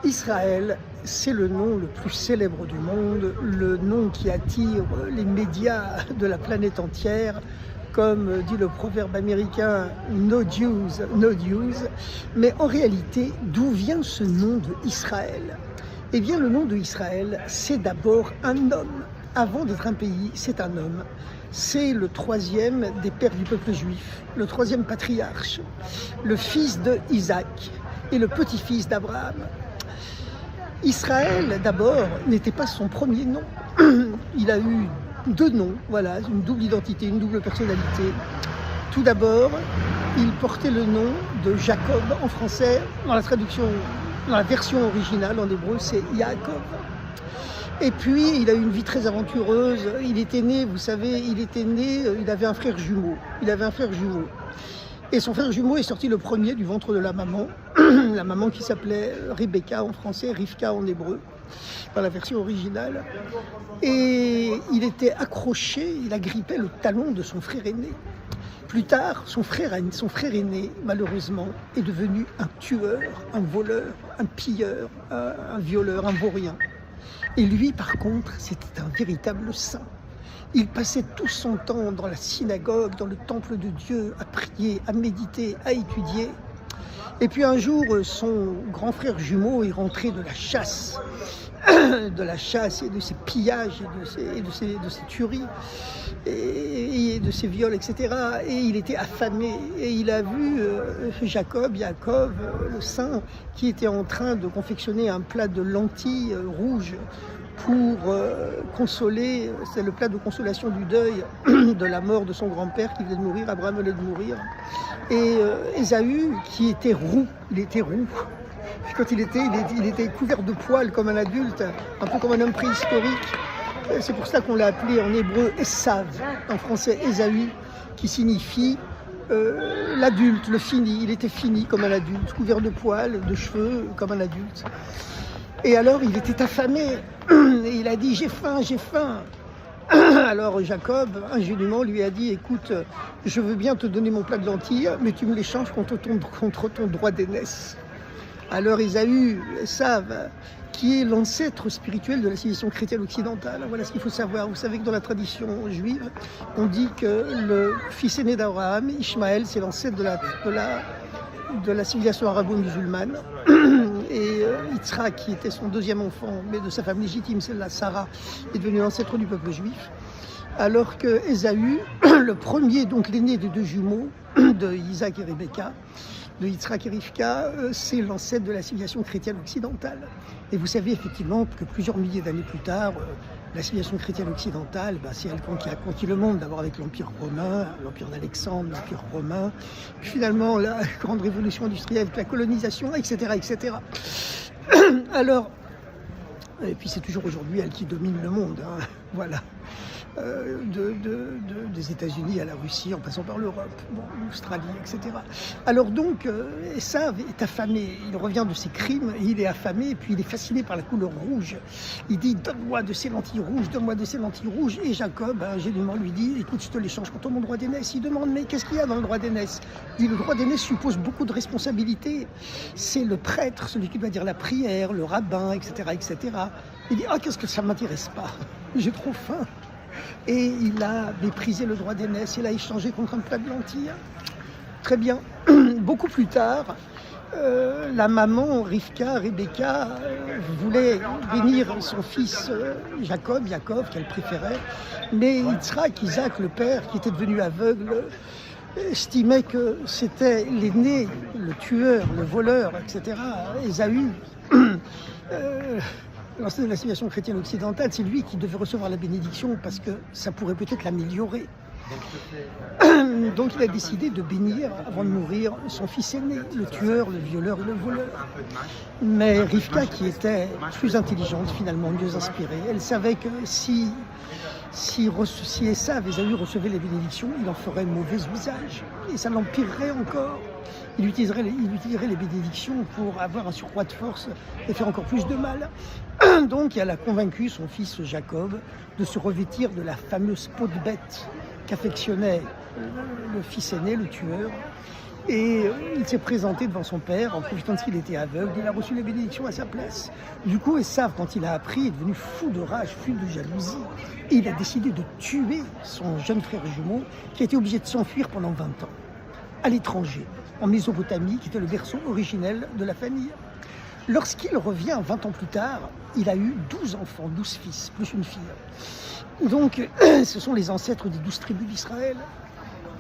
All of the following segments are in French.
Israël, c'est le nom le plus célèbre du monde, le nom qui attire les médias de la planète entière. Comme dit le proverbe américain « No Jews, no Jews ». Mais en réalité, d'où vient ce nom de Israël? Eh bien, le nom de Israël, c'est d'abord un homme. Avant d'être un pays, c'est un homme. C'est le troisième des pères du peuple juif, le troisième patriarche, le fils de Isaac et le petit-fils d'Abraham. Israël, d'abord, n'était pas son premier nom. Il a eu deux noms, voilà, une double identité, une double personnalité. Tout d'abord, il portait le nom de Jacob en français. Dans la traduction, dans la version originale en hébreu, c'est Yaakov. Et puis, il a eu une vie très aventureuse. Il était né, vous savez, il avait un frère jumeau. Et son frère jumeau est sorti le premier du ventre de la maman qui s'appelait Rebecca en français, Rivka en hébreu, dans la version originale. Et il était accroché, il agrippait le talon de son frère aîné. Plus tard, son frère aîné, malheureusement, est devenu un tueur, un voleur, un pilleur, un violeur, un vaurien. Et lui, par contre, c'était un véritable saint. Il passait tout son temps dans la synagogue, dans le temple de Dieu, à prier, à méditer, à étudier. Et puis un jour, son grand frère jumeau est rentré de la chasse et de ses pillages et de ses tueries et de ses viols, etc. Et il était affamé et il a vu Yaakov, le saint, qui était en train de confectionner un plat de lentilles rouges pour consoler, c'est le plat de consolation du deuil de la mort de son grand-père qui venait de mourir, Abraham venait de mourir. Et Ésaü, qui était roux, il était roux. Quand il était couvert de poils comme un adulte, un peu comme un homme préhistorique. C'est pour ça qu'on l'a appelé en hébreu Esav, en français Ésaü, qui signifie l'adulte, le fini. Il était fini comme un adulte, couvert de poils, de cheveux comme un adulte. Et alors il était affamé, et il a dit « j'ai faim, j'ai faim ». Alors Jacob, ingénument, lui a dit « écoute, je veux bien te donner mon plat de lentilles, mais tu me l'échanges contre ton droit d'aînesse ». Alors Ésaü, Esav, qui est l'ancêtre spirituel de la civilisation chrétienne occidentale. Voilà ce qu'il faut savoir. Vous savez que dans la tradition juive, on dit que le fils aîné d'Abraham, Ishmaël, c'est l'ancêtre de la civilisation arabo-musulmane. Et Yitzhak, qui était son deuxième enfant, mais de sa femme légitime, celle-là, Sarah, est devenu l'ancêtre du peuple juif. Alors que Ésaü, le premier, donc l'aîné des deux jumeaux, de Isaac et Rebecca, de Yitzhak et Rivka, c'est l'ancêtre de la civilisation chrétienne occidentale. Et vous savez effectivement que plusieurs milliers d'années plus tard, la civilisation chrétienne occidentale, c'est elle qui a conquis le monde, d'abord avec l'Empire romain, l'Empire d'Alexandre, l'Empire romain, puis finalement la grande révolution industrielle, la colonisation, etc., etc. Alors, et puis c'est toujours aujourd'hui elle qui domine le monde, hein, voilà. Des États-Unis à la Russie, en passant par l'Europe, l'Australie, etc. Alors donc, Esav est affamé, il revient de ses crimes, il est affamé, et puis il est fasciné par la couleur rouge. Il dit « donne-moi de ces lentilles rouges, donne-moi de ces lentilles rouges ». Et Jacob, ingénument, lui dit « écoute, je te l'échange contre mon droit d'aînesse ». Il demande « mais qu'est-ce qu'il y a dans le droit d'aînesse ?» Il dit « le droit d'aînesse suppose beaucoup de responsabilités. C'est le prêtre, celui qui doit dire la prière, le rabbin, etc. etc. » Il dit « ah, qu'est-ce que ça ne m'intéresse pas, j'ai trop faim ». Et il a méprisé le droit d'aînesse, il a échangé contre un plat de lentilles. Très bien. Beaucoup plus tard, la maman, Rebecca, voulait bénir son fils Jacob qu'elle préférait. Mais Isaac, le père, qui était devenu aveugle, estimait que c'était l'aîné, le tueur, le voleur, etc., Ésaü. L'ancêtre de la civilisation chrétienne occidentale, c'est lui qui devait recevoir la bénédiction parce que ça pourrait peut-être l'améliorer. Donc il a décidé de bénir, avant de mourir, son fils aîné, le tueur, le violeur et le voleur. Mais Rivka, qui était plus intelligente finalement, mieux inspirée, elle savait que si Esav, Ésaü recevait les bénédictions, il en ferait mauvais usage et ça l'empirerait encore. Il utiliserait les bénédictions pour avoir un surcroît de force et faire encore plus de mal. Donc elle a convaincu son fils Jacob de se revêtir de la fameuse peau de bête qu'affectionnait le fils aîné, le tueur. Et il s'est présenté devant son père en profitant de ce qu'il était aveugle. Il a reçu les bénédictions à sa place. Du coup, Esav, quand il a appris, est devenu fou de rage, fou de jalousie. Et il a décidé de tuer son jeune frère jumeau qui a été obligé de s'enfuir pendant 20 ans à l'étranger, en Mésopotamie, qui était le berceau originel de la famille. Lorsqu'il revient 20 ans plus tard, il a eu 12 enfants, 12 fils, plus une fille. Donc, ce sont les ancêtres des 12 tribus d'Israël.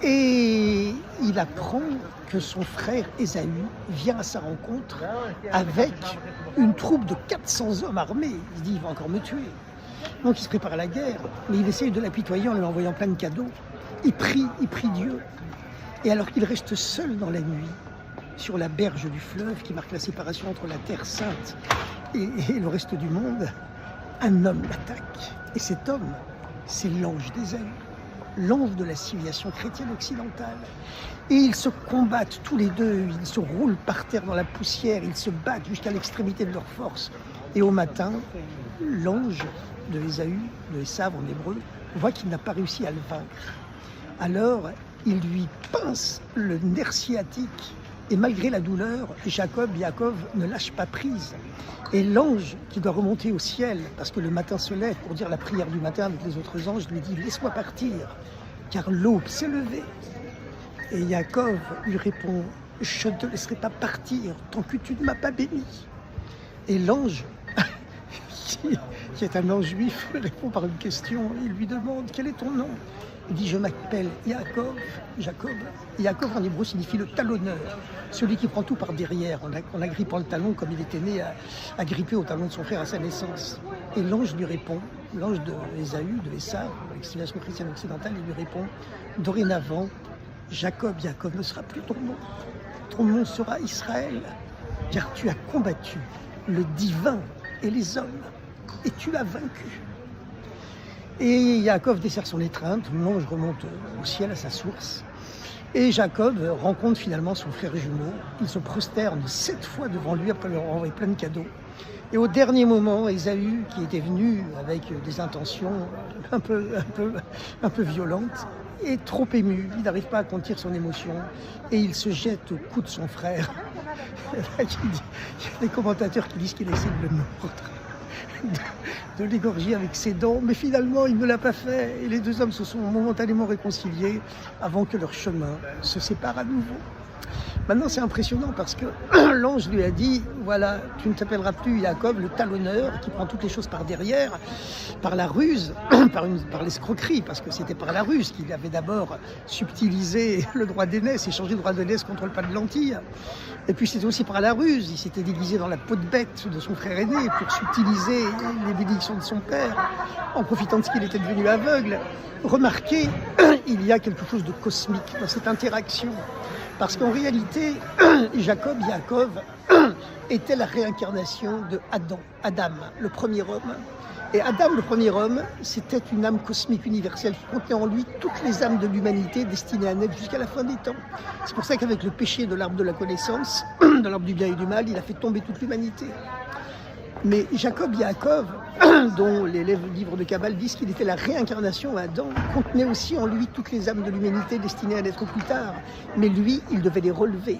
Et il apprend que son frère Ésaü vient à sa rencontre avec une troupe de 400 hommes armés. Il se dit, il va encore me tuer. Donc il se prépare à la guerre, mais il essaye de l'apitoyer en lui envoyant plein de cadeaux. Il prie Dieu. Et alors qu'il reste seul dans la nuit, sur la berge du fleuve qui marque la séparation entre la terre sainte et le reste du monde, un homme l'attaque. Et cet homme, c'est l'ange d'Ésaü, l'ange de la civilisation chrétienne occidentale. Et ils se combattent tous les deux, ils se roulent par terre dans la poussière, ils se battent jusqu'à l'extrémité de leur force. Et au matin, l'ange de Ésaü, de Esav en hébreu, voit qu'il n'a pas réussi à le vaincre. Alors, il lui pince le nerf sciatique. Et malgré la douleur, Yaakov ne lâche pas prise. Et l'ange qui doit remonter au ciel, parce que le matin se lève pour dire la prière du matin avec les autres anges, lui dit « Laisse-moi partir, car l'aube s'est levée. » Et Yaakov lui répond « Je ne te laisserai pas partir tant que tu ne m'as pas béni. » Et l'ange, qui est un ange juif, répond par une question. Il lui demande « Quel est ton nom ?» Il dit « Je m'appelle Yaakov. » Jacob. Yaakov en hébreu signifie le talonneur, celui qui prend tout par derrière, en agrippant le talon comme il était né à gripper au talon de son frère à sa naissance. Et l'ange lui répond, l'ange de Ésaü, de Esav, l'excivilisation chrétienne occidentale, il lui répond « Dorénavant, Jacob ne sera plus ton nom. Ton nom sera Israël, car tu as combattu le divin et les hommes, et tu l'as vaincu. » Et Yaakov dessert son étreinte, l'ange remonte au ciel à sa source. Et Jacob rencontre finalement son frère jumeau. Il se prosterne 7 fois devant lui après lui avoir envoyé plein de cadeaux. Et au dernier moment, Ésaü, qui était venu avec des intentions un peu violentes, est trop ému. Il n'arrive pas à contenir son émotion et il se jette au cou de son frère. Il y a des commentateurs qui disent qu'il essaie de le mordre, de l'égorger avec ses dents, mais finalement il ne l'a pas fait et les deux hommes se sont momentanément réconciliés avant que leur chemin se sépare à nouveau. Maintenant c'est impressionnant parce que l'ange lui a dit, voilà, tu ne t'appelleras plus Yaakov, le talonneur qui prend toutes les choses par derrière, par la ruse, par l'escroquerie, parce que c'était par la ruse qu'il avait d'abord subtilisé le droit d'aînesse, échangé le droit d'aînesse contre le pas de lentilles. Et puis c'était aussi par la ruse, il s'était déguisé dans la peau de bête de son frère aîné pour subtiliser les bénédictions de son père, en profitant de ce qu'il était devenu aveugle. Remarquez, il y a quelque chose de cosmique dans cette interaction. Parce qu'en réalité, Yaakov était la réincarnation de Adam, le premier homme. Et Adam, le premier homme, c'était une âme cosmique universelle qui contenait en lui toutes les âmes de l'humanité destinées à naître jusqu'à la fin des temps. C'est pour ça qu'avec le péché de l'arbre de la connaissance, de l'arbre du bien et du mal, il a fait tomber toute l'humanité. Mais Yaakov, dont les livres de Kabbale disent qu'il était la réincarnation Adam, contenait aussi en lui toutes les âmes de l'humanité destinées à naître plus tard. Mais lui, il devait les relever.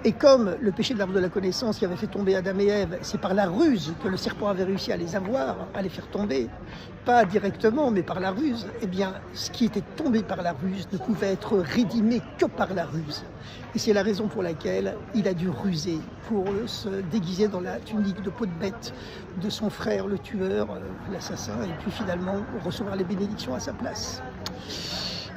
Et comme le péché de l'arbre de la connaissance qui avait fait tomber Adam et Ève, c'est par la ruse que le serpent avait réussi à les avoir, à les faire tomber, pas directement, mais par la ruse, eh bien, ce qui était tombé par la ruse ne pouvait être rédimé que par la ruse. Et c'est la raison pour laquelle il a dû ruser pour se déguiser dans la tunique de peau de bête de son frère, le tueur, l'assassin, et puis finalement recevoir les bénédictions à sa place.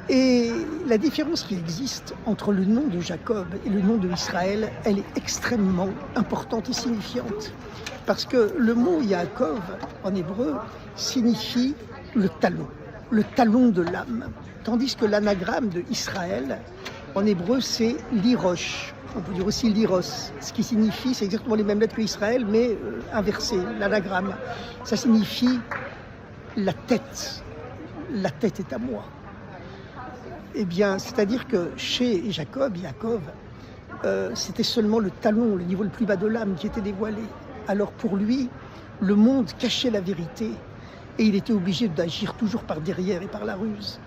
Et la différence qui existe entre le nom de Jacob et le nom de Israël, elle est extrêmement importante et signifiante. Parce que le mot Yaakov, en hébreu, signifie le talon de l'âme. Tandis que l'anagramme de Israël, en hébreu, c'est lirosh. On peut dire aussi liros. Ce qui signifie, c'est exactement les mêmes lettres que Israël, mais inversé, l'anagramme. Ça signifie la tête. La tête est à moi. Eh bien, c'est-à-dire que chez Yaakov, c'était seulement le talon, le niveau le plus bas de l'âme qui était dévoilé. Alors pour lui, le monde cachait la vérité et il était obligé d'agir toujours par derrière et par la ruse.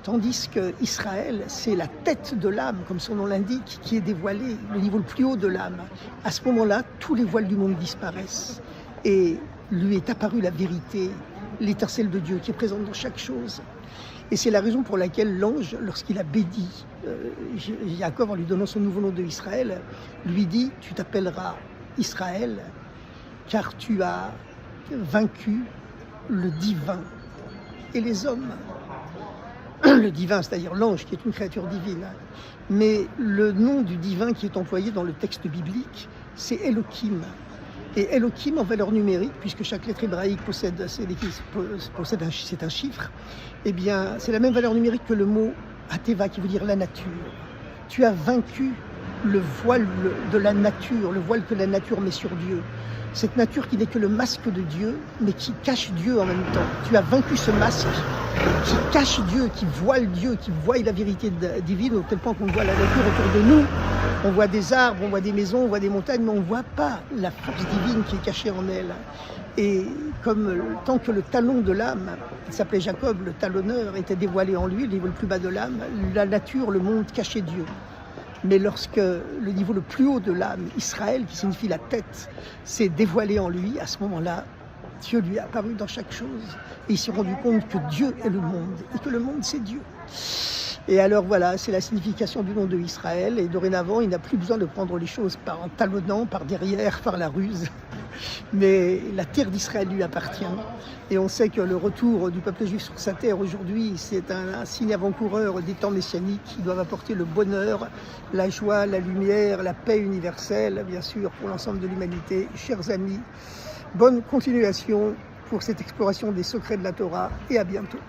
Tandis que Israël, c'est la tête de l'âme, comme son nom l'indique, qui est dévoilée, le niveau le plus haut de l'âme. À ce moment-là, tous les voiles du monde disparaissent. Et lui est apparue la vérité, l'étincelle de Dieu qui est présente dans chaque chose. Et c'est la raison pour laquelle l'ange, lorsqu'il a béni Jacob en lui donnant son nouveau nom de Israël, lui dit « Tu t'appelleras Israël, car tu as vaincu le divin et les hommes. » Le divin, c'est-à-dire l'ange, qui est une créature divine. Mais le nom du divin qui est employé dans le texte biblique, c'est Elohim. Et Elohim en valeur numérique, puisque chaque lettre hébraïque c'est un chiffre, eh bien, c'est la même valeur numérique que le mot Ateva, qui veut dire la nature. Tu as vaincu le voile de la nature, le voile que la nature met sur Dieu. Cette nature qui n'est que le masque de Dieu, mais qui cache Dieu en même temps. Tu as vaincu ce masque qui cache Dieu, qui voile Dieu, qui voile la vérité divine, au tel point qu'on voit la nature autour de nous. On voit des arbres, on voit des maisons, on voit des montagnes, mais on ne voit pas la force divine qui est cachée en elle. Et tant que le talon de l'âme, il s'appelait Jacob, le talonneur, était dévoilé en lui, le niveau le plus bas de l'âme, la nature, le monde cachait Dieu. Mais lorsque le niveau le plus haut de l'âme, Israël, qui signifie la tête, s'est dévoilé en lui, à ce moment-là, Dieu lui est apparu dans chaque chose. Et il s'est rendu compte que Dieu est le monde, et que le monde, c'est Dieu. Et alors voilà, c'est la signification du nom de Israël. Et dorénavant, il n'a plus besoin de prendre les choses en talonnant, par derrière, par la ruse. Mais la terre d'Israël lui appartient. Et on sait que le retour du peuple juif sur sa terre aujourd'hui, c'est un signe avant-coureur des temps messianiques qui doivent apporter le bonheur, la joie, la lumière, la paix universelle, bien sûr, pour l'ensemble de l'humanité. Chers amis, bonne continuation pour cette exploration des secrets de la Torah et à bientôt.